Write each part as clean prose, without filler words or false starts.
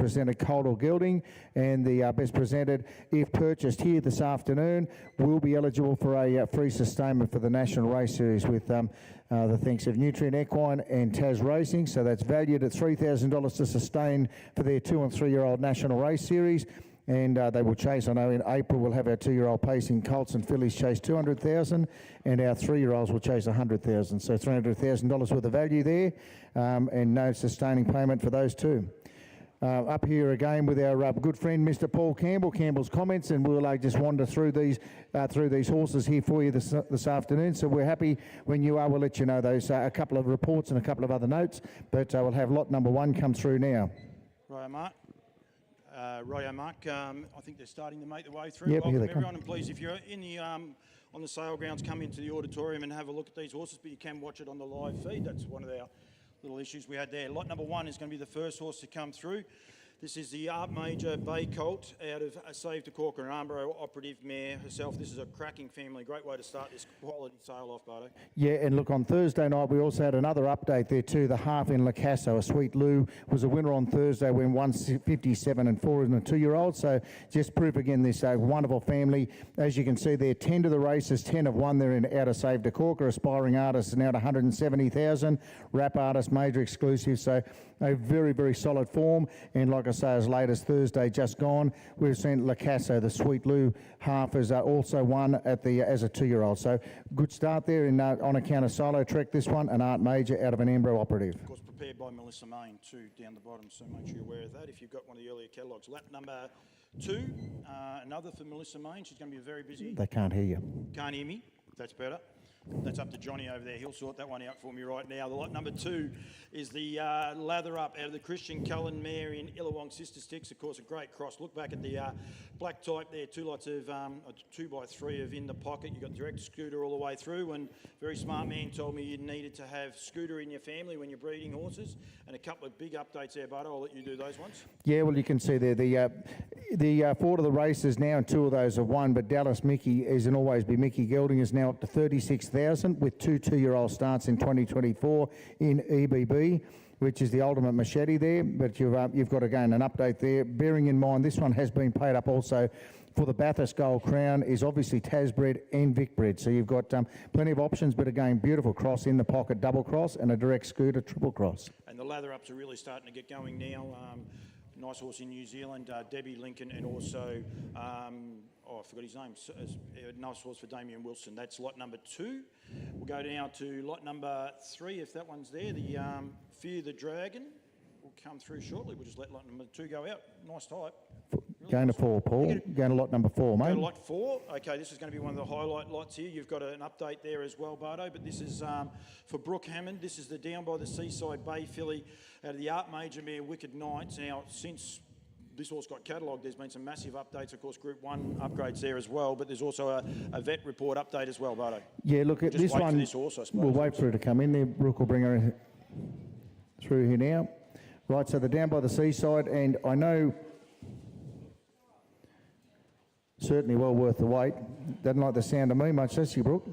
presented colt or gelding, and the best presented, if purchased here this afternoon, will be eligible for a free sustainment for the National Race Series with the thanks of Nutrient Equine and Tas Racing. So that's valued at $3,000 to sustain for their 2 and 3 year old National Race Series. And they will chase, I know in April we'll have our 2-year-old pacing colts and fillies chase 200,000, and our 3-year-olds will chase 100,000. So $300,000 worth of value there, and no sustaining payment for those two. Up here again with our good friend Mr. Paul Campbell. Campbell's comments, and we'll just wander through these horses here for you this afternoon. So we're happy when you are. We'll let you know those a couple of reports and a couple of other notes, but we'll have lot number 1 come through now. Right, Mark. I think they're starting to make their way through. Yep, Welcome here everyone, and please, if you're in the on the sale grounds, come into the auditorium and have a look at these horses, but you can watch it on the live feed. That's one of our little issues we had there. Lot number 1 is going to be the first horse to come through. This is the Art Major Bay Colt out of Save to Corker, an Armbro operative mare herself. This is a cracking family. Great way to start this quality sale off, Bardo. Yeah, and look, on Thursday night we also had another update there too. The half in Lacasso, a Sweet Lou, was a winner on Thursday, went 157 and 4 in a 2-year-old. So just proof again, this wonderful family. As you can see there, 10 to the races, 10 have won. They're in out of Save to Corker. Aspiring Artist is now at 170,000. Rap Artist Major exclusive. So a very, very solid form. And like I say, as late as Thursday just gone, we've seen Lacasso, the Sweet Lou half, has also won at the as a 2-year-old. So good start there in on account of Solo Trek, this one, an Art Major out of an Embro operative. Of course, prepared by Melissa Main too, down the bottom, so make sure you're aware of that if you've got one of the earlier catalogues. Lap number 2, another for Melissa Main. She's going to be very busy. They can't hear you. Can't hear me? That's better. That's up to Johnny over there. He'll sort that one out for me right now. The lot number 2 is the Lather Up out of the Christian Cullen mare in Illawong Sister Sticks. Of course, a great cross. Look back at the black type there. 2 lots of 2x3 of in the pocket. You've got direct scooter all the way through, and very smart man told me you needed to have scooter in your family when you're breeding horses. And a couple of big updates there, Bardo. I'll let you do those ones. Yeah, well, you can see there the 4 of the races now, and 2 of those have won. But Dallas Mickey is and always be Mickey Gelding is now up to 36,000 with 2 2-year-old starts in 2024 in EBB, which is the ultimate machete there. But you've got again an update there. Bearing in mind this one has been paid up also for the Bathurst Gold Crown, is obviously Tasbred and Vicbred. So you've got plenty of options, but again, beautiful cross in the pocket, double cross, and a direct scooter, triple cross. And the lather ups are really starting to get going now. Nice horse in New Zealand, Debbie Lincoln, and also, I forgot his name, nice horse for Damien Wilson. That's lot number 2. We'll go now to lot number 3, if that one's there. The Fear the Dragon will come through shortly. We'll just let lot number 2 go out. Nice type. Really going nice. To 4, Paul. Going to lot number 4, mate. Go to lot 4. Okay, this is going to be one of the highlight lots here. You've got an update there as well, Bardo, but this is for Brooke Hammond. This is the Down by the Seaside Bay filly out of the Art Major mare Wicked Knights. Now, since this horse got catalogued, there's been some massive updates, of course, Group 1 upgrades there as well, but there's also a vet report update as well, Bardo. Yeah, look at this one. This horse, I suppose. We'll wait for her to come in there. Brooke will bring her through here now. Right, so they're Down by the Seaside, and I know certainly well worth the wait. Doesn't like the sound of me much, does she, Brooke?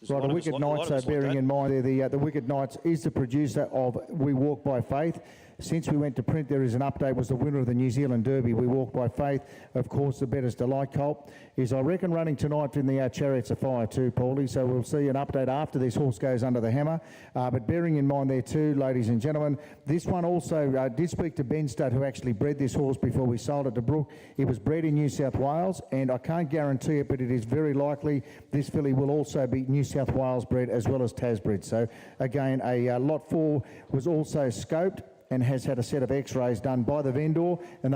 Right, the Wicked Knights, so bearing in mind the Wicked Knights is the producer of We Walk by Faith. Since we went to print, there is an update, was the winner of the New Zealand Derby, We Walk by Faith. Of course, the Better's Delight colt is, I reckon, running tonight in the Chariots of Fire too, Paulie. So we'll see an update after this horse goes under the hammer. But bearing in mind there too, ladies and gentlemen, this one also did speak to Ben Studd, who actually bred this horse before we sold it to Brooke. It was bred in New South Wales, and I can't guarantee it, but it is very likely this filly will also be New South Wales bred as well as Tasbred. So again, a lot 4 was also scoped and has had a set of x-rays done by the vendor, and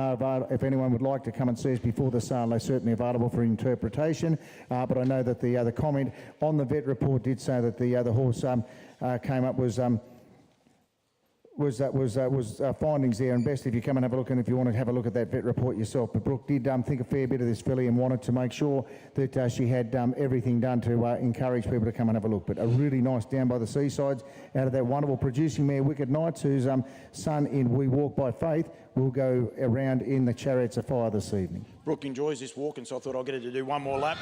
if anyone would like to come and see us before the sale, they're certainly available for interpretation. But I know that the comment on the vet report did say that the horse came up was findings there, and best if you come and have a look, and if you want to have a look at that vet report yourself. But Brooke did think a fair bit of this filly and wanted to make sure that she had everything done to encourage people to come and have a look. But a really nice Down by the Seasides out of that wonderful producing mare Wicked Knights, whose son in We Walk by Faith will go around in the Chariots of Fire this evening. Brooke enjoys this walk, and so I thought I'll get her to do one more lap,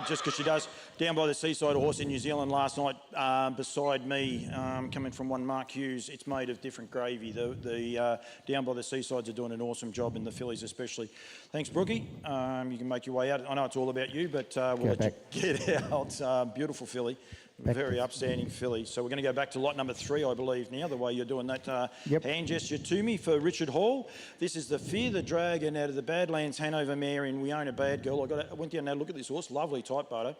just because she does. Down by the Seaside, a horse in New Zealand last night beside me, coming from one Mark Hughes. It's made of different gravy. The Down by the Seasides are doing an awesome job, in the fillies especially. Thanks, Brookie. You can make your way out. I know it's all about you, but we'll let you get out. Beautiful filly. Very upstanding filly. So we're going to go back to lot number 3, I believe, now, the way you're doing that hand gesture to me for Richard Hall. This is the Fear the Dragon out of the Badlands Hanover mare in We Own a Bad Girl. I went down and had a look at this horse. Lovely type, Bardo.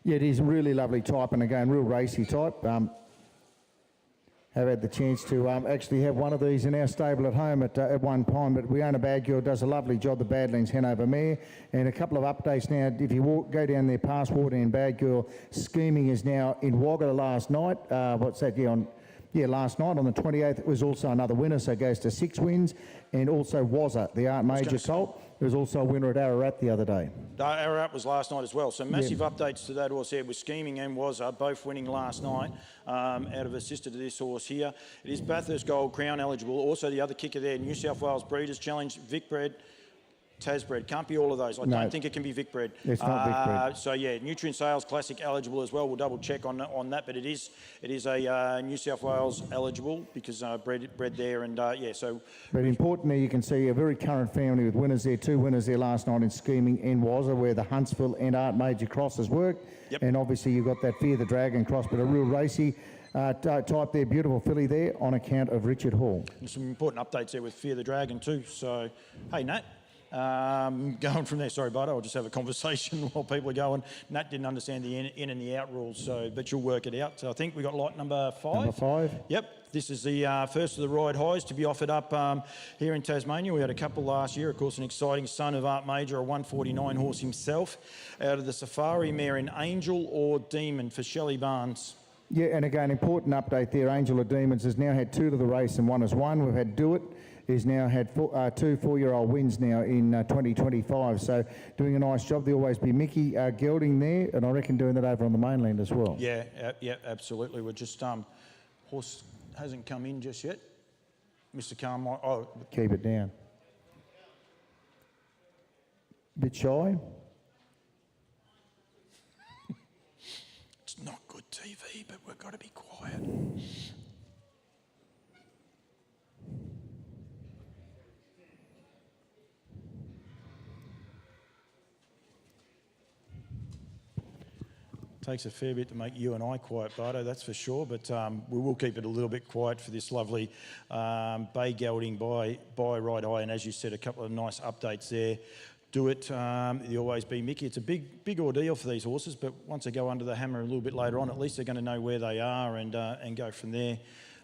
Yeah, it is a really lovely type, and again, real racy type. Have had the chance to actually have one of these in our stable at home at one time, but We Own a Bad Girl does a lovely job, the Badlands Hanover mare. And a couple of updates now. If you go down there past Water and Bad Girl, scheming is now in Wagga last night. Last night on the 28th, it was also another winner, so it goes to 6 wins. And also Wazza, the Art Major colt, who was also a winner at Ararat the other day. Ararat was last night as well. So massive updates to that horse there with Scheming and Wazza, both winning last night out of a sister to this horse here. It is Bathurst Gold Crown eligible. Also the other kicker there, New South Wales Breeders' Challenge, Vic Bred, Tasbred. Can't be all of those. I don't think it can be Vic Bred. It's not Vic Bred. So yeah, Nutrient Sales Classic eligible as well. We'll double check on that, but it is a New South Wales eligible because bred there, and so. But importantly, you can see a very current family with winners there. 2 winners there last night in Scheming and Wazza, where the Huntsville and Art Major crosses work. Yep. And obviously you've got that Fear the Dragon cross, but a real racy type there, beautiful filly there on account of Richard Hall. And some important updates there with Fear the Dragon too. So, hey Nat. Going from there, sorry, Bud, I'll just have a conversation while people are going. Nat didn't understand the in and the out rules, so but you'll work it out. So I think we got lot number 5. Number 5. Yep, this is the first of the ride highs to be offered up here in Tasmania. We had a couple last year, of course, an exciting son of Art Major, a 149 horse himself, out of the Safari mare in Angel or Demon for Shelley Barnes. Yeah, and again, important update there. Angel or Demons has now had 2 to the race and 1 has won. We've had Do It. He's now had 2 4-year-old wins now in 2025. So doing a nice job. There'll always be Mickey gelding there, and I reckon doing that over on the mainland as well. Yeah, absolutely. We're just horse hasn't come in just yet. Mr. Carmine. Oh, keep it down. Bit shy. It's not good TV, but we've got to be quiet. Takes a fair bit to make you and I quiet, Bardo, that's for sure, but we will keep it a little bit quiet for this lovely bay gelding by Ride High, and as you said, a couple of nice updates there. Do It, you'll always be Mickey. It's a big ordeal for these horses, but once they go under the hammer a little bit later on, at least they're going to know where they are and go from there.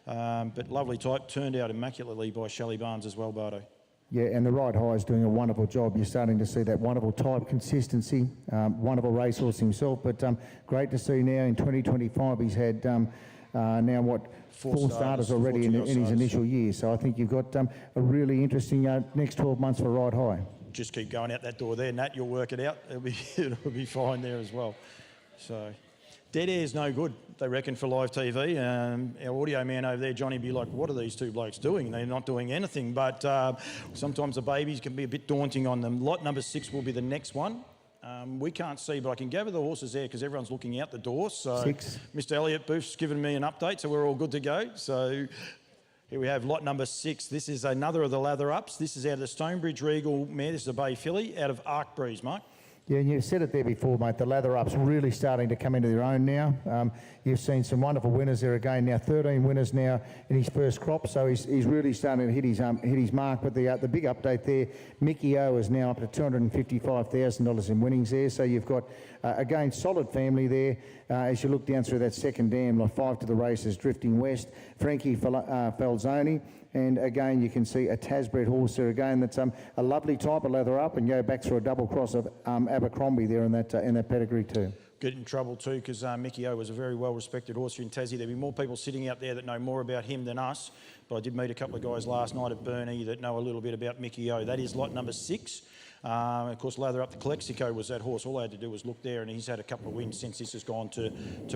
But lovely type, turned out immaculately by Shelley Barnes as well, Bardo. Yeah, and the Ride High is doing a wonderful job. You're starting to see that wonderful type consistency, wonderful racehorse himself. But great to see now in 2025 he's had now what 4 starters already in his initial year. So I think you've got a really interesting next 12 months for Ride High. Just keep going out that door there, Nat. You'll work it out. It'll be fine there as well. So. Dead air's no good, they reckon, for live TV. Our audio man over there, Johnny, be like, what are these 2 blokes doing? They're not doing anything. But sometimes the babies can be a bit daunting on them. Lot number 6 will be the next one. We can't see, but I can gather the horses there because everyone's looking out the door. So 6. Mr. Elliott Booth's given me an update, so we're all good to go. So here we have lot number 6. This is another of the lather ups. This is out of the Stonebridge Regal mare. This is a bay filly out of Arc Breeze, Mark. Yeah, and you've said it there before, mate. The lather up's really starting to come into their own now. You've seen some wonderful winners there again. Now 13 winners now in his first crop, so he's really starting to hit his mark. But the big update there, Mickey O is now up to $255,000 in winnings there. So you've got again solid family there. As you look down through that second dam, like 5 to the races, drifting west. Frankie Falzoni. And again, you can see a Tasbred horse there again. That's a lovely type of leather up, and go back through a double cross of Abercrombie there in that pedigree too. Get in trouble too because Mickey O was a very well-respected horse here in Tassie. There'll be more people sitting out there that know more about him than us. But I did meet a couple of guys last night at Burnie that know a little bit about Mickey O. That is lot number 6. Of course, lather up the Calexico was that horse. All I had to do was look there, and he's had a couple of wins since this has gone to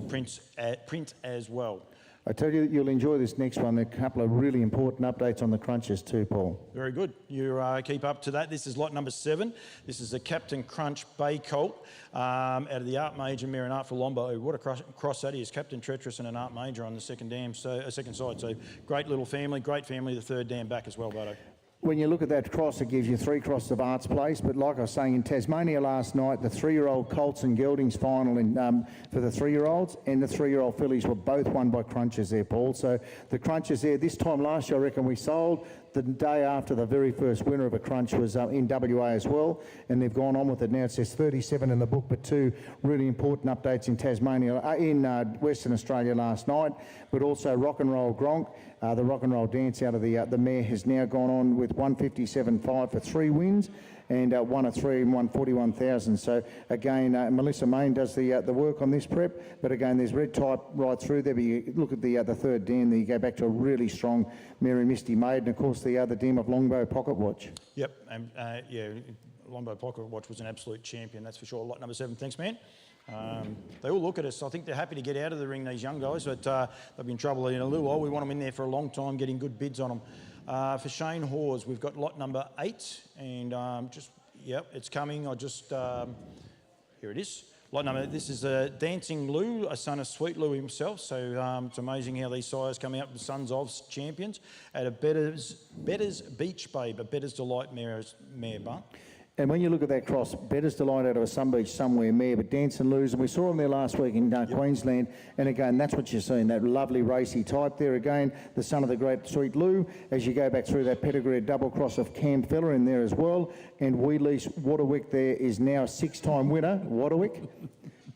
print as well. I tell you, you'll enjoy this next one. There are a couple of really important updates on the crunches too, Paul. Very good. You keep up to that. This is lot number 7. This is the Captain Crunch Bay Colt out of the Art Major mare and Art for Lombo. What a cross that is. Captain Treacherous and an Art Major on the second side. So great little family, the third dam back as well, Bardo. When you look at that cross, it gives you 3 crosses of Arts Place. But like I was saying, in Tasmania last night, the 3-year-old Colts and Geldings final for the 3-year-olds and the 3-year-old fillies were both won by crunches there, Paul. So the crunches there, this time last year, I reckon we sold. The day after the very first winner of a crunch was in WA as well, and they've gone on with it now. It says 37 in the book, but 2 really important updates in Tasmania, in Western Australia last night, but also Rock and Roll Gronk. The Rock and Roll Dance out of the mare has now gone on with 157.5 for 3 wins, and 1 of 3 and 141,000. So again, Melissa Main does the work on this prep, but again, there's red type right through there. But you look at the third dam there, you go back to a really strong Mary Misty Maid, and of course the other dam of Longbow Pocket Watch. Yep, yeah, Longbow Pocket Watch was an absolute champion, that's for sure. Lot number 7, thanks, man. They all look at us. I think they're happy to get out of the ring, these young guys, but they've been in trouble in a little while. We want them in there for a long time, getting good bids on them. For Shane Hawes, we've got lot number 8, and it's coming. Here it is. Lot number, this is Dancing Lou, a son of Sweet Lou himself. So it's amazing how these sires come out, the sons of champions, at a Better's Beach Babe, a Better's Delight mare bar. And when you look at that cross, Better's Delight out of a Sun Beach somewhere mare, but Dance and Lose, and we saw him there last week in Queensland, and again, that's what you're seeing, that lovely racy type there again, the son of the great Sweet Lou. As you go back through that pedigree, a double cross of Cam Feller in there as well, and Wheatley's Waterwick there is now a 6-time winner, Waterwick.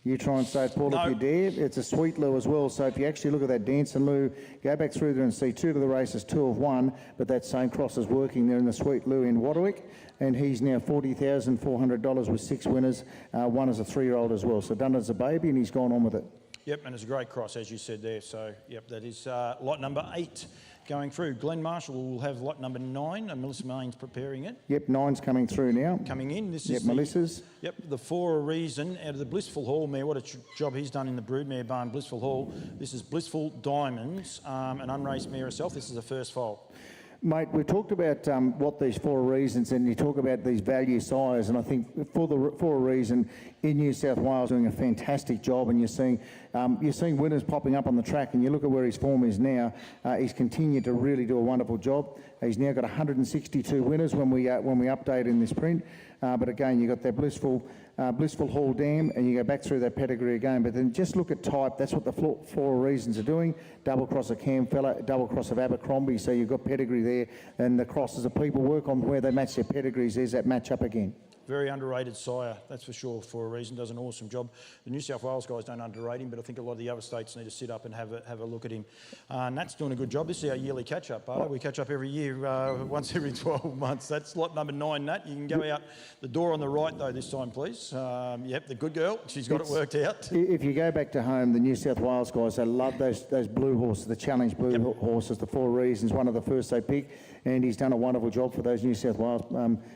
You try and say it, Paul, if you dare. It's a Sweet Lou as well. So if you actually look at that Dance and Lou, go back through there and see 2 to the races, 2 of 1, but that same cross is working there in the Sweet Lou in Waterwick. And he's now $40,400 with 6 winners, 1 as a 3-year-old as well. So done as a baby, and he's gone on with it. Yep, and it's a great cross, as you said there. So, yep, that is lot number 8 going through. Glenn Marshall will have lot number 9, and Melissa Main's preparing it. Yep, 9's coming through now. Coming in. This is Melissa's. Yep, the For a Reason out of the Blissful Hall mare. What a job he's done in the broodmare barn, Blissful Hall. This is Blissful Diamonds, an unraced mare herself. This is the first foal. Mate, we talked about what these 4 reasons, and you talk about these value sires, and I think for a reason in New South Wales doing a fantastic job, and you're seeing winners popping up on the track, and you look at where his form is now. He's continued to really do a wonderful job. He's now got 162 winners when we update in this print. But again, you've got that Blissful Hall Dam, and you go back through that pedigree again. But then just look at type. That's what the 4 reasons are doing. Double cross of Cam Feller, double cross of Abercrombie. So you've got pedigree there, and the crosses of people work on where they match their pedigrees. There's that match up again. Very underrated sire, that's for sure, For a Reason. Does an awesome job. The New South Wales guys don't underrate him, but I think a lot of the other states need to sit up and have a look at him. Nat's doing a good job. This is our yearly catch-up, Bardo. We catch up every year, once every 12 months. That's lot number 9, Nat. You can go out the door on the right, though, this time, please. Yep, the good girl. She's got it worked out. If you go back to home, the New South Wales guys, they love those blue horses, the challenge blue horses, the 4 Reasons, one of the first they pick, and he's done a wonderful job for those New South Wales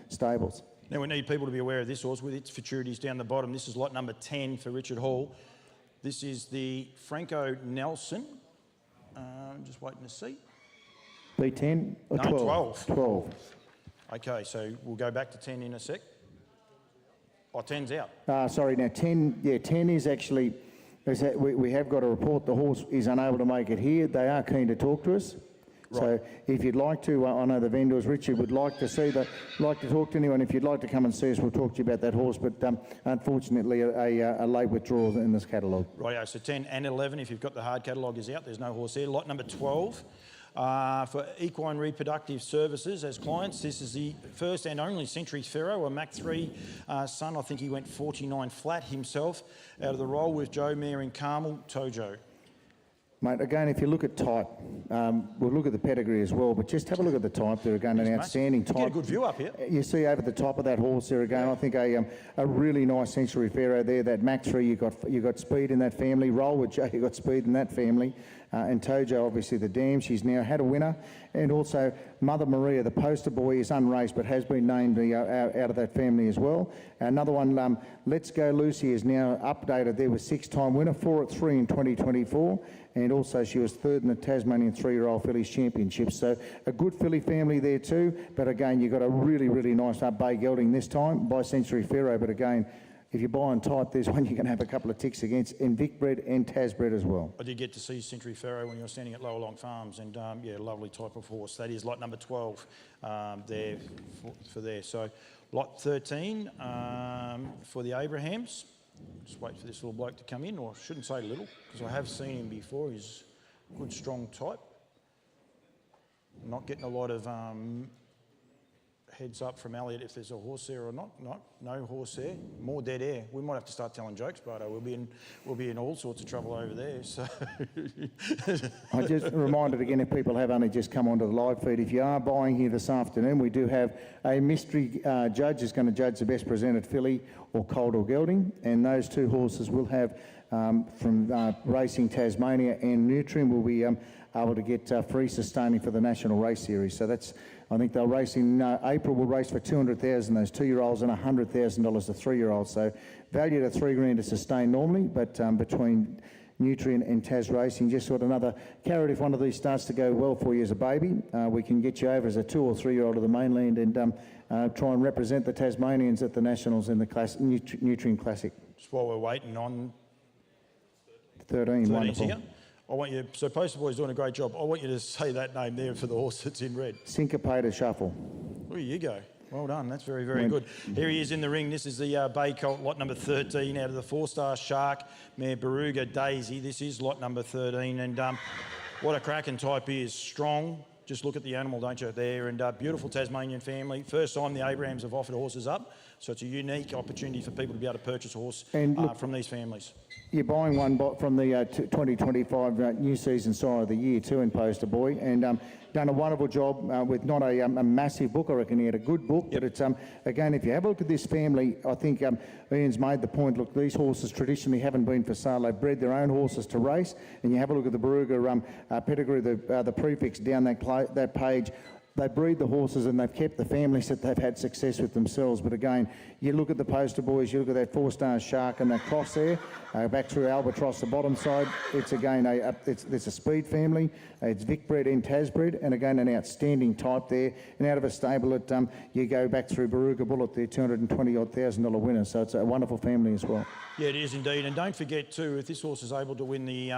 stables. Now, we need people to be aware of this horse with its futurities down the bottom. This is lot number 10 for Richard Hall. This is the Franco Nelson. Just waiting to see. B10 or 12? No, 12. 12. Okay, so we'll go back to 10 in a sec. Oh, 10's out. Sorry, now 10, 10 is actually, we have got a report the horse is unable to make it here. They are keen to talk to us. Right. So if you'd like to, I know the vendors, Richard, would like to talk to anyone. If you'd like to come and see us, we'll talk to you about that horse. But unfortunately, a late withdrawal in this catalogue. Right, so 10 and 11, if you've got the hard catalogue, is out. There's no horse there. Lot number 12 for Equine Reproductive Services as clients. This is the first and only Century Ferro, a Mach 3 son. I think he went 49 flat himself out of the roll with Joe Mayer and Carmel Tojo. Mate, again, if you look at type, we'll look at the pedigree as well, but just have a look at the type there again, an outstanding type. You get a good view up here. You see over the top of that horse there again, I think a really nice Century Pharaoh there, that Mach 3, you got speed in that family. Roll with Joe, you got speed in that family. and Tojo, obviously the dam. She's now had a winner. And also Mother Maria, the poster boy, is unraced but has been named out of that family as well. Another one, Let's Go Lucy, is now updated there with 6-time winner, 4 at 3 in 2024. And also she was third in the Tasmanian 3-year-old fillies championship. So a good filly family there too. But again, you've got a really, really nice bay gelding this time by Century Pharaoh. But again, if you buy and type, there's one you're going to have a couple of ticks against, in Vicbred and Tasbred as well. I did get to see Century Pharaoh when you were standing at Lower Long Farms, and yeah, lovely type of horse. That is lot number 12 there for there. So lot 13 for the Abrahams. Just wait for this little bloke to come in, or I shouldn't say little, because I have seen him before. He's a good, strong type. Not getting a lot of heads up from Elliot if there's a horse there or not. No horse there. More dead air. We might have to start telling jokes, but we'll be in all sorts of trouble over there. So I just reminded again, if people have only just come onto the live feed, if you are buying here this afternoon, we do have a mystery judge who's going to judge the best presented filly or colt or gelding, and those two horses will have from Racing Tasmania and Nutrien will be able to get free sustaining for the National Race Series. So that's, I think they'll race in April. Will race for 200,000 those 2-year-olds and $100,000 the 3-year-olds. So valued at $3,000 to sustain normally, but between Nutrien and Tas Racing, just sort of another carrot. If one of these starts to go well for you as a baby, we can get you over as a 2 or 3-year-old to the mainland and try and represent the Tasmanians at the Nationals in the Nutrien Classic. just while we're waiting on 13, wonderful. here, I want you, so Poster Boy's doing a great job. I want you to say that name there for the horse that's in red. Syncopated Shuffle. There you go. Well done. That's very, very good. Here he is in the ring. This is the Bay Colt, lot number 13, out of the 4-star Shark mare Baruga Daisy. This is lot number 13, and what a cracking type he is. Strong. Just look at the animal, don't you, there, and beautiful Tasmanian family. First time the Abrahams have offered horses up, so it's a unique opportunity for people to be able to purchase a horse from these families. You're buying one from the 2025 New Season Sire of the Year too in Poster Boy, and done a wonderful job with not a massive book. I reckon he had a good book, but it's again, if you have a look at this family, I think Ian's made the point. Look, these horses traditionally haven't been for sale. They've bred their own horses to race, and you have a look at the Baruga pedigree, the prefix down that page. They breed the horses and they've kept the families that they've had success with themselves. But again, you look at the Poster Boys, you look at that 4-star Shark and that cross there, back through Albatross, the bottom side. It's again, it's a speed family. It's Vicbred and Tasbred, and again, an outstanding type there. And out of a stable that you go back through Baruga Bullet, the $220,000 winner. So it's a wonderful family as well. Yeah, it is indeed. And don't forget too, if this horse is able to win the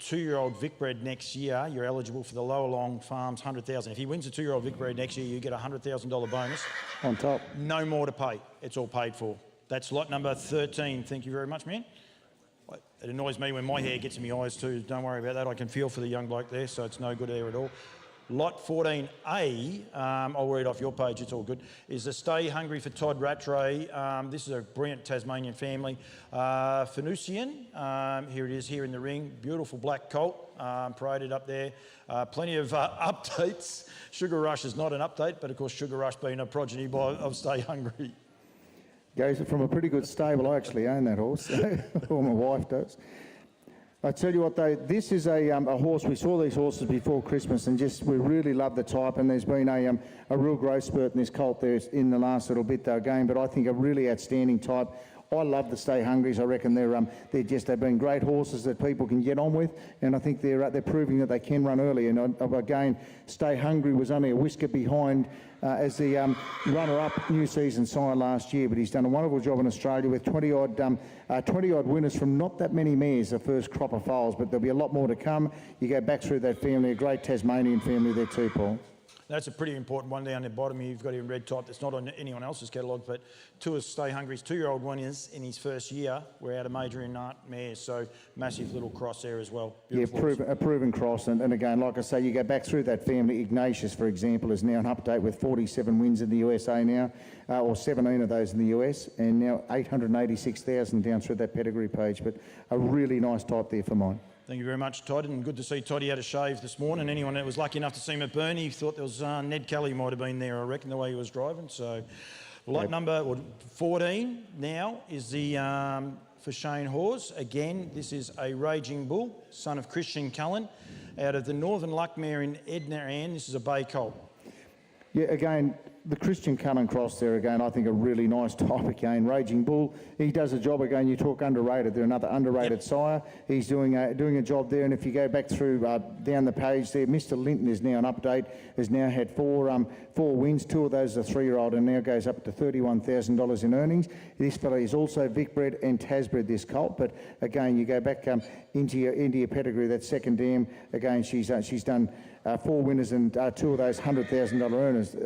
2-year-old Vicbred next year, you're eligible for the Lower Long Farms $100,000. If he wins the 2-year-old Vicbred next year, you get a $100,000 bonus. On top. No more to pay. It's all paid for. That's lot number 13. Thank you very much, man. It annoys me when my hair gets in my eyes too. Don't worry about that. I can feel for the young bloke there, so it's no good there at all. Lot 14A, I'll read off your page, it's all good, is the Stay Hungry for Todd Rattray. This is a brilliant Tasmanian family. Finusian, here it is here in the ring. Beautiful black colt, paraded up there. Plenty of updates. Sugar Rush is not an update, but of course Sugar Rush being a progeny of Stay Hungry. Goes from a pretty good stable. I actually own that horse, or my wife does. I tell you what though, this is a horse, we saw these horses before Christmas and just, we really love the type, and there's been a real growth spurt in this colt there in the last little bit though again, but I think a really outstanding type. I love the Stay Hungries. I reckon they've been great horses that people can get on with, and I think they're proving that they can run early. And again, Stay Hungry was only a whisker behind as the runner-up New Season Sire last year, but he's done a wonderful job in Australia with 20-odd winners from not that many mares, the first crop of foals, but there'll be a lot more to come. You go back through that family, a great Tasmanian family there too, Paul. That's a pretty important one down the bottom here. You've got here in red type. That's not on anyone else's catalogue, but two of Stay Hungry's 2-year-old winners in his first year were out of major in mares, so massive little cross there as well. Beautiful. Yeah, a proven cross, and again, like I say, you go back through that family. Ignatius, for example, is now an update with 47 wins in the USA now, or 17 of those in the US, and now 886,000 down through that pedigree page, but a really nice type there for mine. Thank you very much, Todd, and good to see Toddy had a shave this morning. Anyone that was lucky enough to see him at Burnie thought there was Ned Kelly might have been there, I reckon, the way he was driving. So lot number 14 now is the for Shane Hawes. Again, this is a Raging Bull, son of Christian Cullen, out of the Northern Luck mare in Edna Ann. This is a bay colt. Yeah, again, the Christian Cullen cross there again, I think a really nice type again. Raging Bull, he does a job again. You talk underrated, they're another underrated sire. He's doing a job there, and if you go back through down the page there, Mr. Linton is now an update, has now had four wins. Two of those are 3-year-old and now goes up to $31,000 in earnings. This fella is also Vic bred and Tas bred, this colt, but again, you go back into your pedigree, that second dam, again, she's done 4 winners and 2 of those $100,000 earners.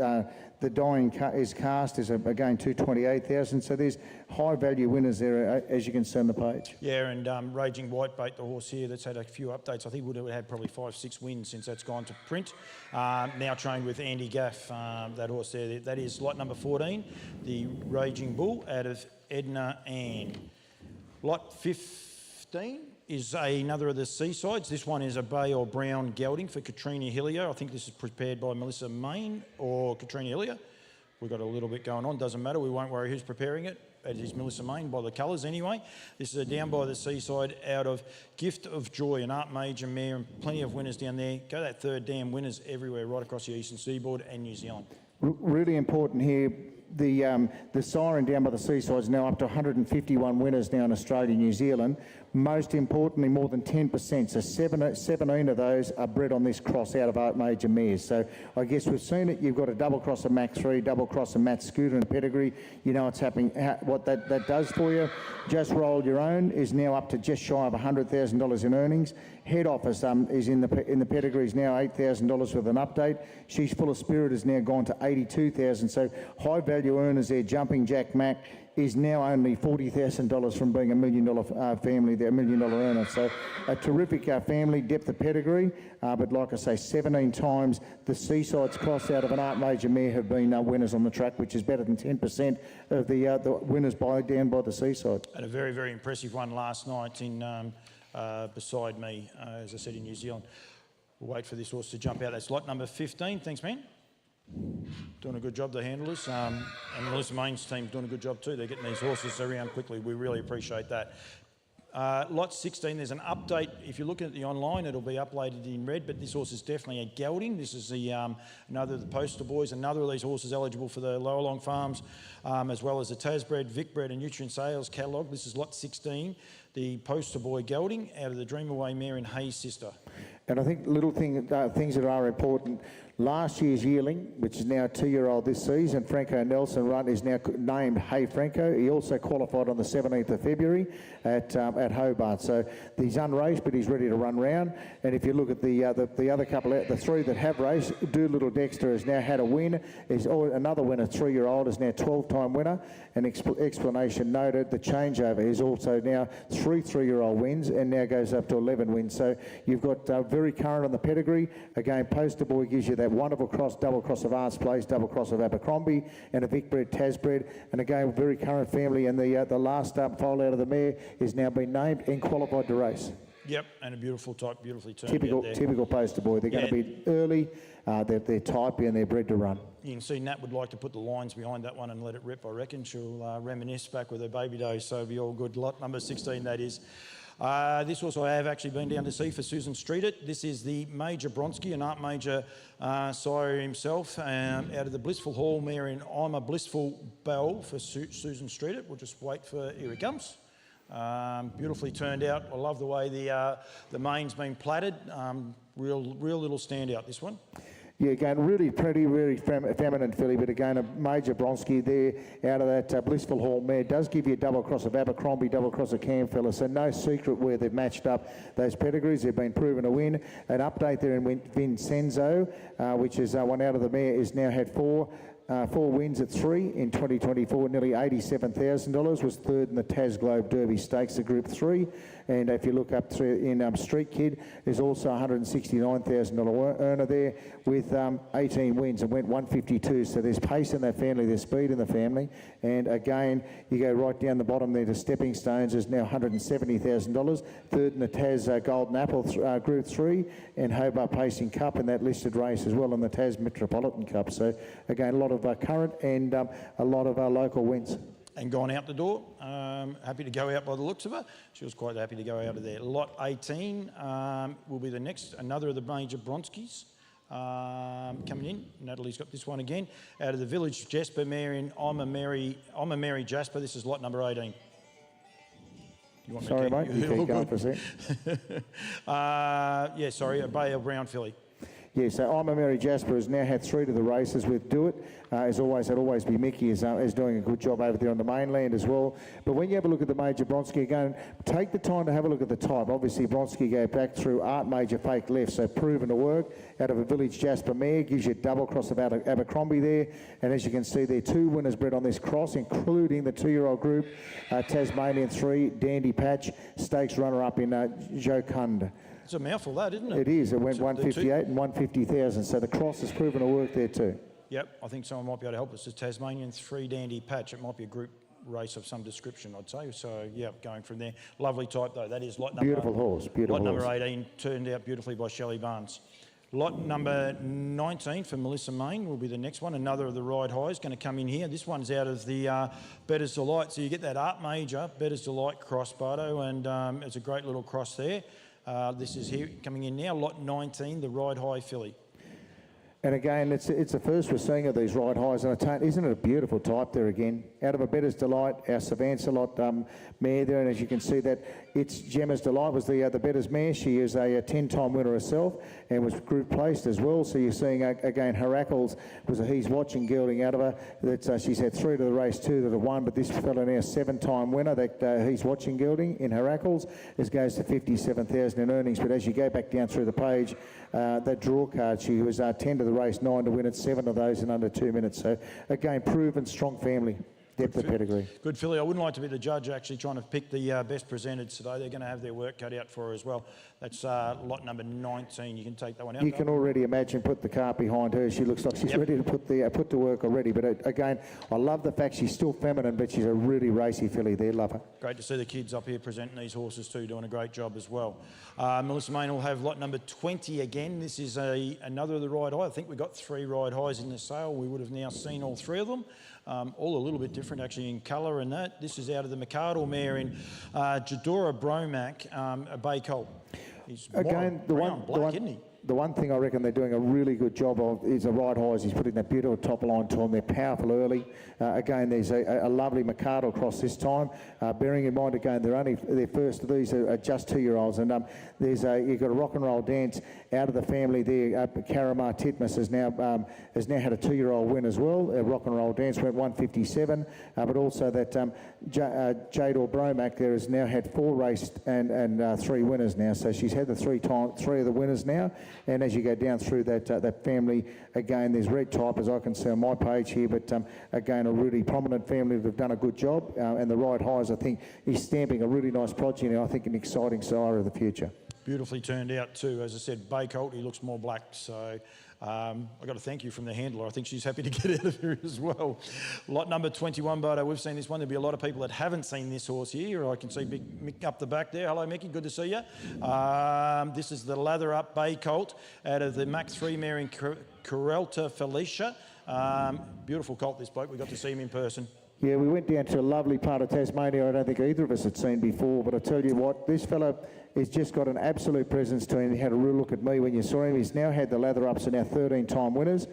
The dying is cast is again $228,000. So there's high value winners there, as you can see on the page. Yeah, and Raging Whitebait, the horse here, that's had a few updates. I think would have had probably 5-6 wins since that's gone to print. Now trained with Andy Gaff, that horse there. That is lot number 14, the Raging Bull out of Edna Ann. Lot 15 is another of the Seasides. This one is a bay or brown gelding for Katrina Hillier. I think this is prepared by Melissa Main or Katrina Hillier. We've got a little bit going on, doesn't matter, we won't worry who's preparing it. It is Melissa Main by the colours anyway. This is a down by the Seaside out of Gift of Joy, an Art Major mare, and plenty of winners down there. Go that third dam, winners everywhere right across the eastern seaboard and New Zealand. Really important here. The siren down by the Seaside is now up to 151 winners now in Australia and New Zealand. Most importantly, more than 10%. So 17 of those are bred on this cross out of Art Major mares. So I guess we've seen it. You've got a double cross of Mac 3, double cross of Matt Scooter and a pedigree. You know what's happening, what that does for you. Just Roll Your Own is now up to just shy of $100,000 in earnings. Head Office is in the pedigree is now $8,000 with an update. She's Full of Spirit has now gone to $82,000. So high value earners there. Jumping Jack Mac is now only $40,000 from being $1 million family there, $1 million earner. So a terrific family, depth of pedigree, but like I say, 17 times the Seasides cross out of an Art Major mare have been winners on the track, which is better than 10% of the winners down by the Seaside. And a very, very impressive one last night in beside me, as I said, in New Zealand. We'll wait for this horse to jump out. That's lot number 15. Thanks, man. Doing a good job, the handlers, and Melissa Main's team's doing a good job too. They're getting these horses around quickly. We really appreciate that. Lot 16, there's an update. If you're looking at the online, it'll be uploaded in red, but this horse is definitely a gelding. This is the another of the poster boys, another of these horses eligible for the Lower Long Farms, as well as the Tas bred, Vic bred and Nutrient Sales catalogue. This is lot 16, the poster boy gelding out of the Dream Away mare in Hayes Sister. And I think little things that are important. Last year's yearling, which is now a 2-year-old this season, Franco Nelson run, is now named Hey Franco. He also qualified on the 17th of February at Hobart. So he's unraced, but he's ready to run round. And if you look at the other couple, the 3 that have raced, Doolittle Dexter has now had a win. Is another winner, 3-year-old, is now 12-time winner. And explanation noted, the changeover is also now 3-year-old wins and now goes up to 11 wins. So you've got very current on the pedigree. Again, poster boy gives you that wonderful cross, double cross of Arts Place, double cross of Abercrombie, and a Vic bred, Tas bred, and again, very current family. And the last foal out of the mare is now been named and qualified to race. Yep, and a beautiful type, beautifully turned Typical poster boy. They're going to be early, they're typey and they're bred to run. You can see Nat would like to put the lines behind that one and let it rip, I reckon. She'll reminisce back with her baby days, so it'll be all good. Lot number 16, that is. This also I have actually been down to see for Susan Streeter. This is the Major Bronski, an Art Major sire himself, out of the Blissful Hall mare in I'm a Blissful Bell for Susan Streeter. We'll just wait for, here he comes. Beautifully turned out. I love the way the mane's been plaited. Real little standout, this one. Yeah, again, really pretty, really feminine filly, but again, a Major Bronski there out of that Blissful Hall mare. Does give you a double cross of Abercrombie, double cross of Camfella, so no secret where they've matched up those pedigrees. They've been proven to win. An update there in Vincenzo, which is one out of the mare, has now had 4 wins at 3 in 2024, nearly $87,000, was 3rd in the Tas Globe Derby Stakes, the Group 3. And if you look up through in Street Kid, there's also a $169,000 earner there with 18 wins and went 152. So there's pace in that family, there's speed in the family. And again, you go right down the bottom there to Stepping Stones is now $170,000. 3rd in the Tas Golden Apple Group 3 and Hobart Pacing Cup in that listed race as well in the Tas Metropolitan Cup. So again, a lot of current and a lot of local wins. and gone out the door. Happy to go out by the looks of her. She was quite happy to go out of there. Lot 18 will be the next, another of the major Bronskis coming in. Natalie's got this one again. Out of the Village Jasper mare in I'm a Mary Jasper. This is lot number 18. You want Sorry, mate, you keep going for a sec. Yeah, sorry, a Bale Brown filly. Yeah, so I'm a Mary Jasper has now had 3 to the races with Do It. As always, it'll always be Mickey is doing a good job over there on the mainland as well. But when you have a look at the major Bronski again, take the time to have a look at the type. Obviously, Bronski go back through Art Major Fake Left, so proven to work. Out of a Village Jasper mare, gives you a double cross of Abercrombie there. And as you can see, there are 2 winners bred on this cross, including the 2-year-old group, Tasmanian 3, Dandy Patch, stakes runner-up in Jocunda. It's a mouthful, that, isn't it? It is. It went 158 and 150,000. So the cross has proven to work there too. Yep, I think someone might be able to help us. The Tasmanian 3 Dandy Patch. It might be a group race of some description, I'd say. So, yeah, going from there. Lovely type, though. That is lot number... Beautiful horse, beautiful lot horse. number 18, turned out beautifully by Shelley Barnes. Lot number 19 for Melissa Main will be the next one. Another of the Ride Highs going to come in here. This one's out of the Better's Delight. So you get that Art Major, Better's Delight cross, Bardo, and it's a great little cross there. This is here coming in now, lot 19, the Ride High filly. And again, it's the first we're seeing of these Ride Highs, and isn't it a beautiful type there again? Out of a Better's Delight, our Savant's lot mare there, and as you can see that it's Gemma's Delight was the Better's mare. She is a 10-time winner herself and was group placed as well. So you're seeing again Heracles was a He's Watching gelding out of her. That she's had 3 to the race, 2 to the 1, but this fellow now 7-time winner. That He's Watching gelding in Heracles. This goes to 57,000 in earnings. But as you go back down through the page, that draw card, she was 10 to the race, 9 to win it, 7 of those in under 2 minutes. So again, proven strong family. Depth of pedigree. Good filly. I wouldn't like to be the judge actually trying to pick the best presented today. They're going to have their work cut out for her as well. That's lot number 19. You can take that one out. You can already imagine, put the cart behind her. She looks like she's ready to put to work already. But again, I love the fact she's still feminine, but she's a really racy filly there. Love her. Great to see the kids up here presenting these horses too, doing a great job as well. Melissa Main will have lot number 20 again. This is another of the Ride High. I think we've got 3 Ride Highs in the sale. We would have now seen all 3 of them. All a little bit different actually in colour and that. This is out of the McArdle mare in Jadora Bromac, a bay colt. He's again, the one thing I reckon they're doing a really good job of is the Ride Highs. He's putting that beautiful top line to them. They're powerful early. Again, there's a lovely McArdle cross this time. Bearing in mind, again, their first of these are just 2-year-olds. And you've got a Rock and Roll Dance out of the family there. Karamar Titmus has now had a 2-year-old win as well. Rock and Roll Dance went 157. But also that Jador Bromac there has now had 4 raced and 3 winners now. So she's had the 3 of the winners now. And as you go down through that family, again, there's red type, as I can see on my page here, but again, a really prominent family that have done a good job. And the Ride Highs, I think, is stamping a really nice progeny, and I think an exciting sire of the future. Beautifully turned out too. As I said, bay colt, he looks more black, so I've got to thank you from the handler. I think she's happy to get out of here as well. Lot number 21, Bardo, we've seen this one. There'll be a lot of people that haven't seen this horse here. I can see Big Mick up the back there. Hello, Mickey, good to see you. This is the Lather Up Bay Colt out of the Mach 3 mare in Corelta Felicia. Beautiful colt, this bloke. We got to see him in person. Yeah, we went down to a lovely part of Tasmania I don't think either of us had seen before, but I tell you what, this fellow has just got an absolute presence to him. He had a real look at me when you saw him. He's now had the lather ups and now 13-time winners,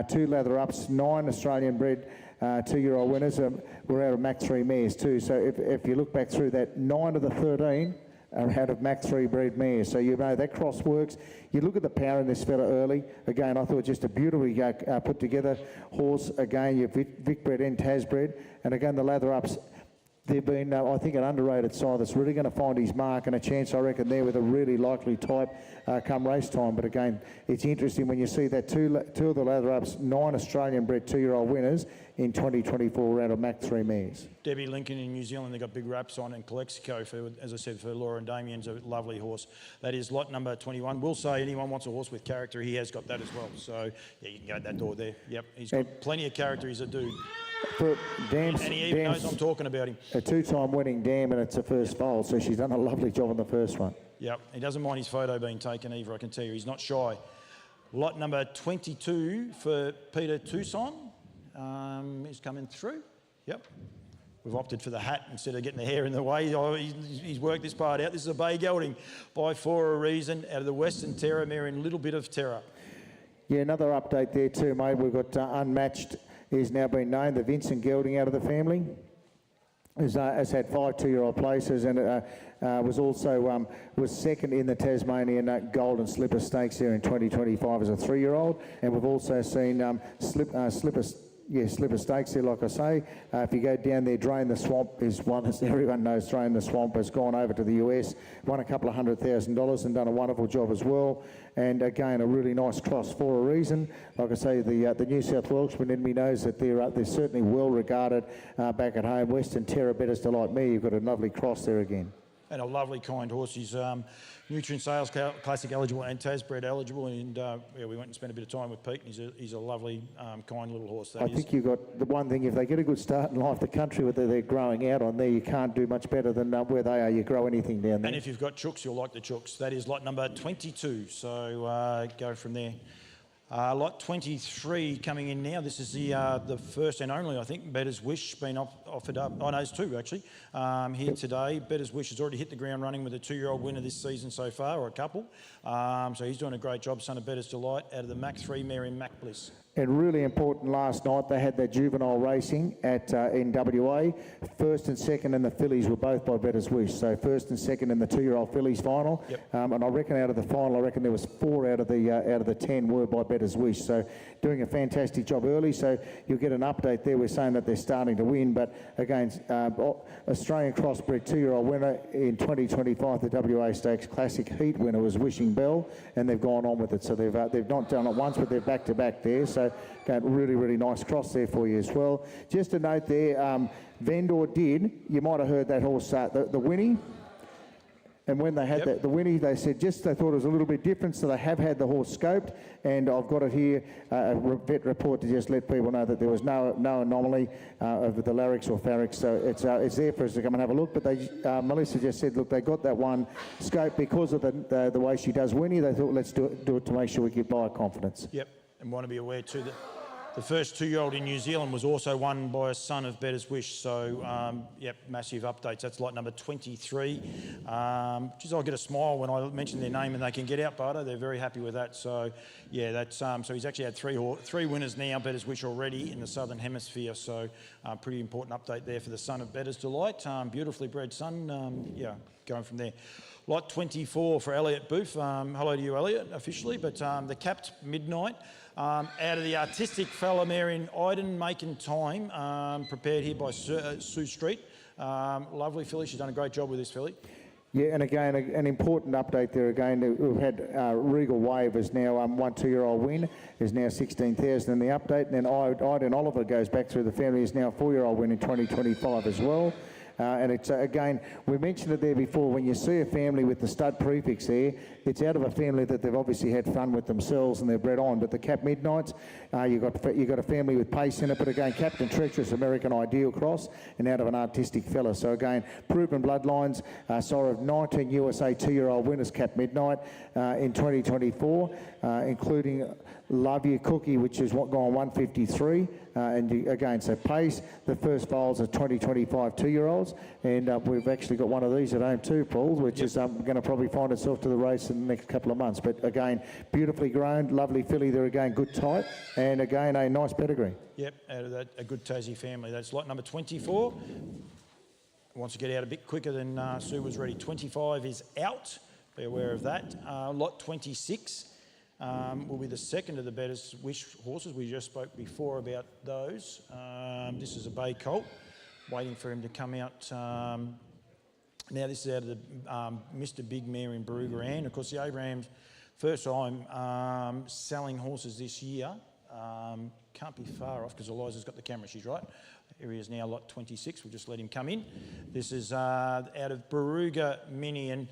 2 lather ups, 9 Australian bred 2-year-old winners. We're out of Mach 3 mares too, so if you look back through that, 9 of the 13 are out of Mach 3 bred mares. So you know that cross works. You look at the power in this fella early. Again, I thought just a beautifully put together horse. Again, you've Vic bred and Tas bred. And again, the lather ups, they've been, I think, an underrated side that's really going to find his mark and a chance, I reckon, there with a really likely type come race time. But again, it's interesting when you see that two of the lather ups, 9 Australian bred 2-year-old winners in 2024 out of Mach 3 mares. Debbie Lincoln in New Zealand, they've got big wraps on, and Calexico, for, as I said, for Laura and Damien's a lovely horse. That is lot number 21. We'll say anyone wants a horse with character, he has got that as well. So, yeah, you can go at that door there. Yep, he's got plenty of character. He's a dude. And he even knows I'm talking about him. A 2-time winning dam, and it's a first foal, so she's done a lovely job on the first one. Yep, he doesn't mind his photo being taken either, I can tell you. He's not shy. Lot number 22 for Peter Tucson is coming through. Yep. we've opted for the hat instead of getting the hair in the way. Oh, he's worked this part out. This is a bay gelding by For a Reason out of the Western Terror mare in Little Bit of Terror. Yeah, another update there too, mate. We've got Unmatched is now been named, the Vincent gelding out of the family. Has had 5 two-year-old places, and was also was second in the Tasmanian Golden Slipper Stakes there in 2025 as a 3-year-old. And we've also seen Slipper Stakes there, like I say. If you go down there, Drain the Swamp is one, as everyone knows. Drain the Swamp has gone over to the US, won a couple of $100,000 and done a wonderful job as well. And again, a really nice cross For a Reason. Like I say, the New South Welshman in me knows that they're certainly well regarded back at home. Western Terror, Better's Delight Me, you've got a lovely cross there again. And a lovely, kind horse. He's Nutrient Sales Classic eligible and Tasbred eligible. And we went and spent a bit of time with Pete. And he's a lovely, kind little horse. I think you've got the one thing, if they get a good start in life, the country that they're growing out on there, you can't do much better than where they are. You grow anything down there. And if you've got chooks, you'll like the chooks. That is lot number 22. So go from there. Lot 23 coming in now. This is the first and only, I think, Better's Wish been offered up. Oh, no, there's 2 actually here today. Better's Wish has already hit the ground running with a 2-year-old winner this season so far, or a couple. So he's doing a great job. Son of Better's Delight out of the Mac 3 mare in Mac Bliss. And really important last night, they had their juvenile racing at in WA. First and second in the fillies were both by Better's Wish. So first and second in the 2-year-old fillies final. Yep. And I reckon out of the final, I reckon there was 4 out of the 10 were by Better's Wish. So doing a fantastic job early. So you'll get an update there. We're saying that they're starting to win. But again, Australian crossbred 2-year-old winner in 2025, the WA Stakes Classic Heat winner was Wishing Bell, and they've gone on with it. So they've not done it once, but they're back to back there. So really, really nice cross there for you as well. Just a note there, Vendor did, you might have heard that horse, the Winnie. And when they had the Winnie, they said they thought it was a little bit different, so they have had the horse scoped. And I've got it here, a vet report to just let people know that there was no anomaly of the larynx or pharynx. So it's there for us to come and have a look. But Melissa just said, look, they got that one scoped because of the way she does Winnie. They thought, let's do it to make sure we give buyer confidence. Yep. And want to be aware too that the first 2-year-old in New Zealand was also won by a son of Better's Wish. So, massive updates. That's lot number 23. I'll get a smile when I mention their name and they can get out, Bardo. They're very happy with that. So, yeah, that's so he's actually had 3 winners now, Better's Wish already in the Southern Hemisphere. So, pretty important update there for the son of Better's Delight. Beautifully bred son. Going from there. Lot 24 for Elliot Booth. Hello to you, Elliot, officially. But the Capped Midnight. Out of the artistic fella mare in Iden, Making Time, prepared here by Sue Street. Lovely filly. She's done a great job with this filly. Yeah, and again, an important update there again. We've had Regal Wave is now 1 2-year-old win, is now 16,000 in the update. And then Iden Oliver goes back through the family, is now a 4-year-old win in 2025 as well. And it's, again, we mentioned it there before, when you see a family with the stud prefix there, it's out of a family that they've obviously had fun with themselves and they're bred on. But the Cap Midnights, you've got a family with pace in it, but again, Captain Treacherous American Ideal cross and out of an artistic fella. So again, proven bloodlines, sire of 19 USA 2-year-old winners, Cap Midnight in 2024, including Love You Cookie, which has gone 153. Again, so pace, the first files are 2025 2-year-olds, and we've actually got one of these at home too, Paul, which is going to probably find itself to the race in the next couple of months. But again, beautifully grown, lovely filly there again, good type, and again, a nice pedigree. Yep, out of that, a good Tassie family. That's lot number 24. Wants to get out a bit quicker than Sue was ready. 25 is out, be aware of that. Lot 26. Will be the second of the Better's Wish horses. We just spoke before about those. This is a bay colt, waiting for him to come out. Now this is out of the Mr. Big Mare in Barooga. Of course, the Abrahams, first time selling horses this year. Can't be far off because Eliza's got the camera, she's right. Here he is now, lot 26. We'll just let him come in. This is out of Barooga Mini, and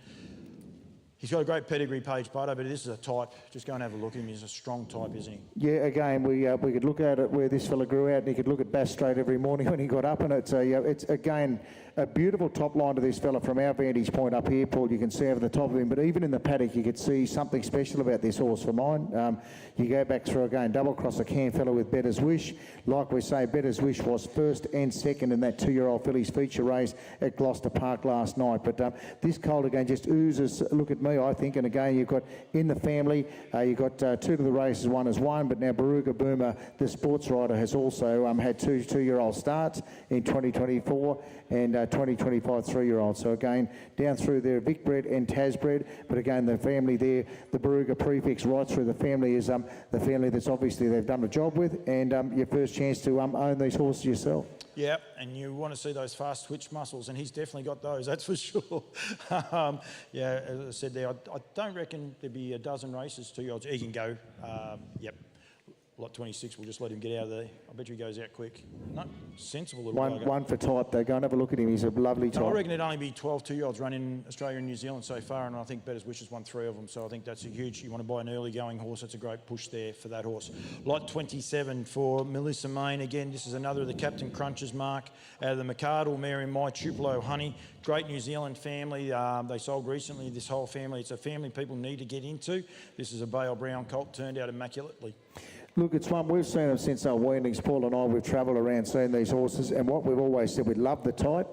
he's got a great pedigree page, Bardo, but this is a type. Just go and have a look at him. He's a strong type, isn't he? Yeah, again, we could look at it where this fella grew out, and he could look at Bass Strait every morning when he got up, and it's again, a beautiful top line to this fella from our vantage point up here, Paul. You can see over the top of him, but even in the paddock, you could see something special about this horse for mine. You go back through again, double cross the Cam fella with Better's Wish. Like we say, Better's Wish was first and second in that 2-year-old fillies feature race at Gloucester Park last night. But this colt again just oozes, look at me, I think. And again, you've got in the family, you've got 2 to the races, 1 as 1. But now Baruga Boomer, the sports rider, has also had 2 2-year-old starts in 2024 and 2025 3-year-olds. So again, down through there, Vic bred and Tas bred. But again, the family there, the Baruga prefix right through the family is the family that's obviously they've done a job with, and your first chance to own these horses yourself. Yeah, and you want to see those fast twitch muscles, and he's definitely got those, that's for sure. Yeah, as I said there, I don't reckon there'd be a dozen races, 2-year-olds. He can go, yep. Lot 26, we'll just let him get out of there. I bet you he goes out quick. No, sensible little bugger. One for type, though. Go and have a look at him. He's a lovely type. No, I reckon it'd only be 12 2-year-olds run in Australia and New Zealand so far, and I think Better's Wish has won 3 of them, so I think that's a huge, you want to buy an early going horse, that's a great push there for that horse. Lot 27 for Melissa Main. Again, this is another of the Captain Crunches mark out of the McArdle mare in My Tupelo Honey. Great New Zealand family. They sold recently, this whole family. It's a family people need to get into. This is a Bale Brown colt, turned out immaculately. Look, it's one we've seen them since our weanlings. Paul and I, we've travelled around seeing these horses, and what we've always said, we love the type.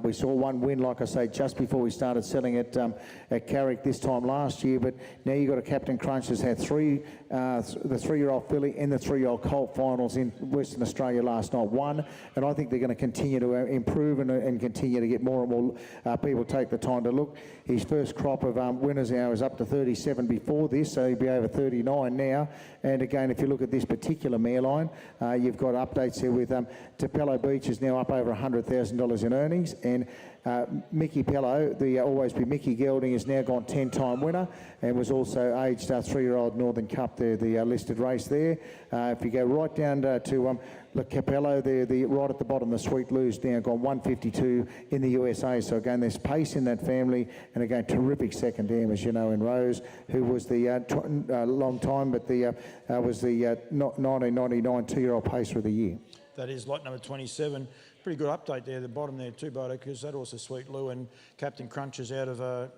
We saw one win, like I say, just before we started selling it at Carrick this time last year. But now you've got a Captain Crunch that's had the 3-year-old filly and the 3-year-old colt finals in Western Australia last night, won. And I think they're going to continue to improve and continue to get more and more people take the time to look. His first crop of winners now is up to 37 before this, so he'll be over 39 now. And again, if you look at this particular mare line, you've got updates here with Tupelo Beach is now up over $100,000 in earnings. And Mickey Pello, the Always Be Mickey gelding, has now gone 10-time winner and was also aged 3-year-old Northern Cup there, the listed race there. If you go right down to the Capello there, right at the bottom, the Sweet Lou's now gone 152 in the USA. So again, there's pace in that family, and again, terrific second dam, as you know, in Rose, who was the long time, but was the 1999 2-year-old pacer of the year. That is lot number 27. Pretty good update there, the bottom there too, Bodo, because that also Sweet Lou, and Captain Crunch is out of a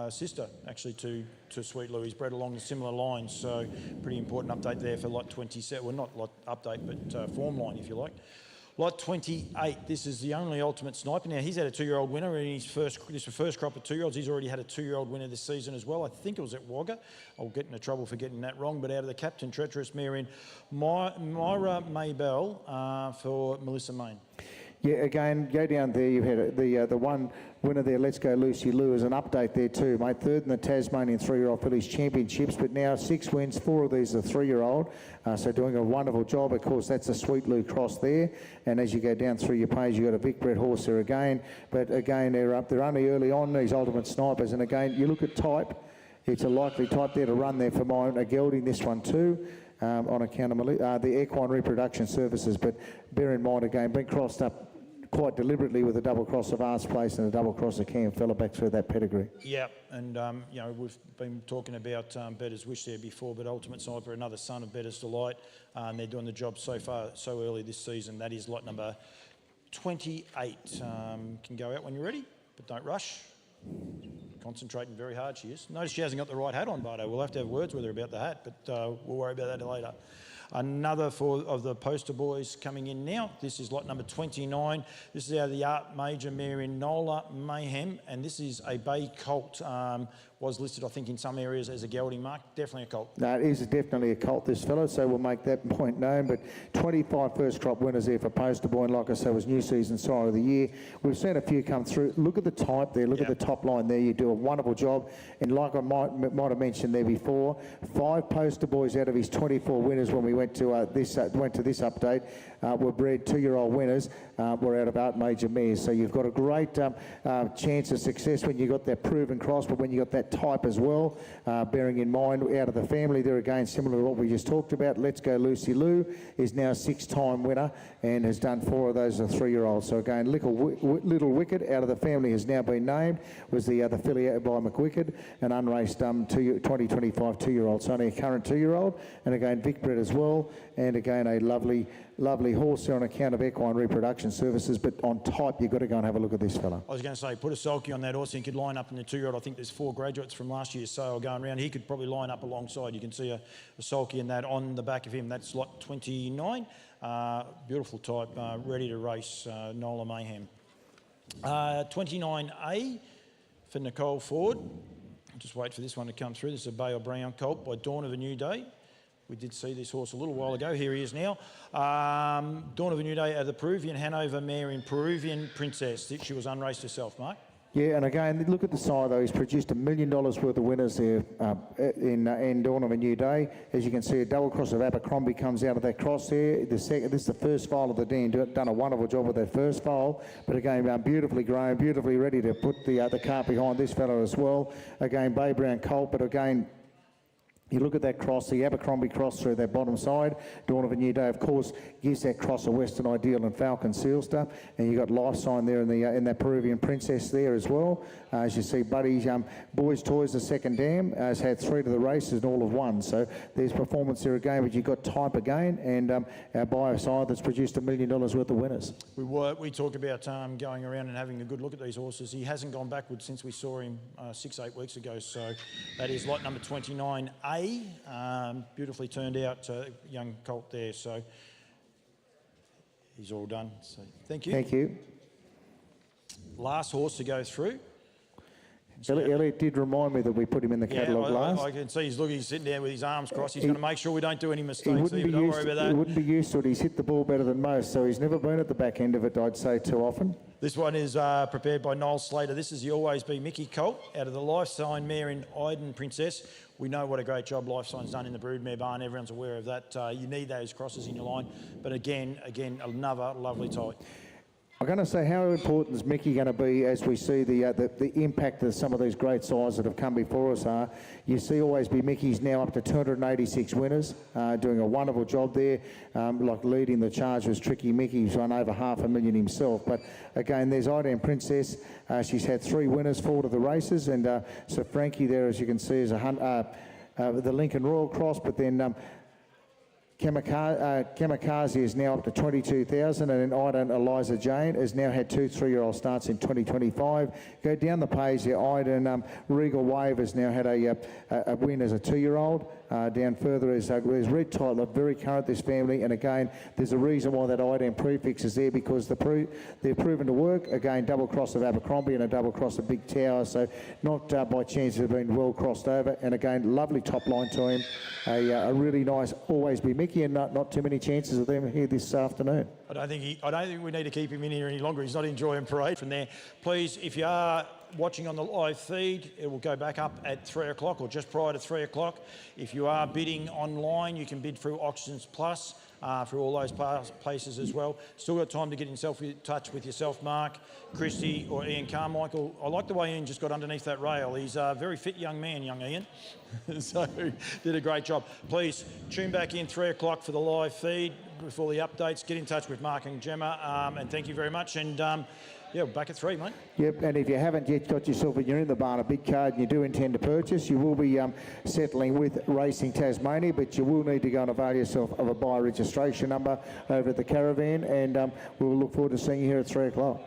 sister, actually, to Sweet Lou. He's bred along the similar lines, so pretty important update there for lot 27. Well, not lot update, but form line, if you like. Lot 28, this is the only ultimate sniper. Now, he's had a 2-year-old winner in his this is the first crop of 2-year-olds. He's already had a 2-year-old winner this season as well. I think it was at Wagga. I'll get into trouble for getting that wrong, but out of the Captain Treacherous mare in Myra Maybell for Melissa Main. Yeah, again, go down there. You had the one winner there, Let's Go Lucy Lou, as an update there too, mate. Third in the Tasmanian 3-year-old fillies championships, but now 6 wins, 4 of these are 3-year-old. So doing a wonderful job. Of course, that's a Sweet Lou cross there. And as you go down through your page, you've got a Vic bred horse there again. But again, they're only early on, these ultimate snipers. And again, you look at type, it's a likely type there to run there for mine. A gelding this one too. On account of the Equine Reproduction Services. But bear in mind, again, been crossed up quite deliberately with a double cross of Arts Place and a double cross of Cam fella back through that pedigree. Yeah, and you know, we've been talking about Better's Wish there before, but Ultimate Sniper, another son of Better's Delight, and they're doing the job so far, so early this season. That is lot number 28. Can go out when you're ready, but don't rush. Concentrating very hard, she is. Notice she hasn't got the right hat on, Bardo. We'll have to have words with her about the hat, but we'll worry about that later. Another of the poster boys coming in now. This is lot number 29. This is out of the Art Major mare in Nola Mayhem, and this is a bay colt. Was listed, I think, in some areas as a gelding mark. Definitely a colt. No, it is definitely a colt, this fellow, so we'll make that point known. But 25 first crop winners there for poster boy, and like I said, was new season sire of the year. We've seen a few come through. Look at the type there. Look at the top line there. You do a wonderful job. And like I might have mentioned there before, 5 poster boys out of his 24 winners when we went to this update were bred 2-year-old winners. Were out of Art Major mares. So you've got a great chance of success when you got that proven cross, but when you got that type as well, bearing in mind out of the family there again, similar to what we just talked about. Let's Go Lucy Lou is now a 6-time winner and has done 4 of those as 3-year-olds. So again, Little Wicked out of the family has now been named, was the filly by McWicked, an unraced 2025 2-year-old. So only a current 2-year-old, and again Vic bred as well, and again a lovely lovely horse there on account of equine reproduction services, but on type, you've got to go and have a look at this fella. I was going to say, put a sulky on that horse and he could line up in the 2-year-old. I think there's 4 graduates from last year's sale going around. He could probably line up alongside. You can see a sulky in that on the back of him. That's lot 29. Beautiful type, ready to race, Nola Mayhem. 29A for Nicole Ford. I'll just wait for this one to come through. This is a Bale Brown colt by Dawn of a New Day. We did see this horse a little while ago. Here he is now. Dawn of a New Day at the Peruvian Hanover mare in Peruvian Princess. She was unraced herself, Mark. Yeah, and again, look at the side though. He's produced $1 million worth of winners there in Dawn of a New Day. As you can see, a double cross of Abercrombie comes out of that cross there. This is the first file of the day, and done a wonderful job with that first file. But again, beautifully grown, beautifully ready to put the cart behind this fella as well. Again, Bay Brown colt, but again, you look at that cross, the Abercrombie cross through that bottom side. Dawn of a New Day, of course, gives that cross a Western Ideal and Falcon Seal stuff. And you got Life Sign there in that Peruvian Princess there as well. As you see, Buddy's Boys Toys, the second dam, has had 3 to the races and all of 1. So there's performance there again, but you've got type again, and our bio side that's produced $1 million worth of winners. We talk about going around and having a good look at these horses. He hasn't gone backwards since we saw him 6-8 weeks ago. So that is lot number 29A. Beautifully turned out, young colt there, so he's all done. So thank you. Thank you. Last horse to go through. Elliot did remind me that we put him in the catalogue last. I can see he's sitting there with his arms crossed. He's going to make sure we don't do any mistakes. Don't worry about that. He wouldn't be used to it. He's hit the ball better than most, so he's never been at the back end of it, I'd say, too often. This one is prepared by Noel Slater. This is the Always Be Mickey colt out of the Life Sign mare in Iden Princess. We know what a great job Life Sign's done in the broodmare barn. Everyone's aware of that. You need those crosses in your line. But again, another lovely type. I'm going to say, how important is Mickey going to be as we see the impact of some of these great sides that have come before us are. You see Always Be Mickey's now up to 286 winners, doing a wonderful job there. Like leading the charge was Tricky Mickey, who's won over $500,000 himself. But again, there's Idam Princess. She's had 3 winners, 4 to the races. And so Frankie there, as you can see, is the Lincoln Royal Cross, but then Kamikaze is now up to 22,000, and then Iden Eliza Jane has now had 2 3-year-old starts in 2025. Go down the page there, Iden Regal Wave has now had a win as a 2-year-old. Down further is Red Title, very current, this family, and again, there's a reason why that Iden prefix is there, because they're proven to work. Again, double cross of Abercrombie and a double cross of Big Tower, so not by chance they've been well crossed over. And again, lovely top line to him. A really nice Always Be Mickey, and not too many chances of them here this afternoon. I don't think we need to keep him in here any longer. He's not enjoying parade from there. Please, if you are watching on the live feed, it will go back up at 3 o'clock or just prior to 3 o'clock. If you are bidding online, you can bid through Auctions Plus, through all those places as well. Still got time to get yourself in touch with yourself, Mark, Christy or Ian Carmichael. I like the way Ian just got underneath that rail. He's a very fit young man, young Ian. So did a great job. Please tune back in 3 o'clock for the live feed before the updates. Get in touch with Mark and Gemma, and thank you very much. And yeah, we're back at 3, mate. Yep, and if you haven't yet got yourself, and you're in the barn, a big card and you do intend to purchase, you will be settling with Racing Tasmania, but you will need to go and avail yourself of a buyer registration number over at the caravan, and we'll look forward to seeing you here at 3 o'clock.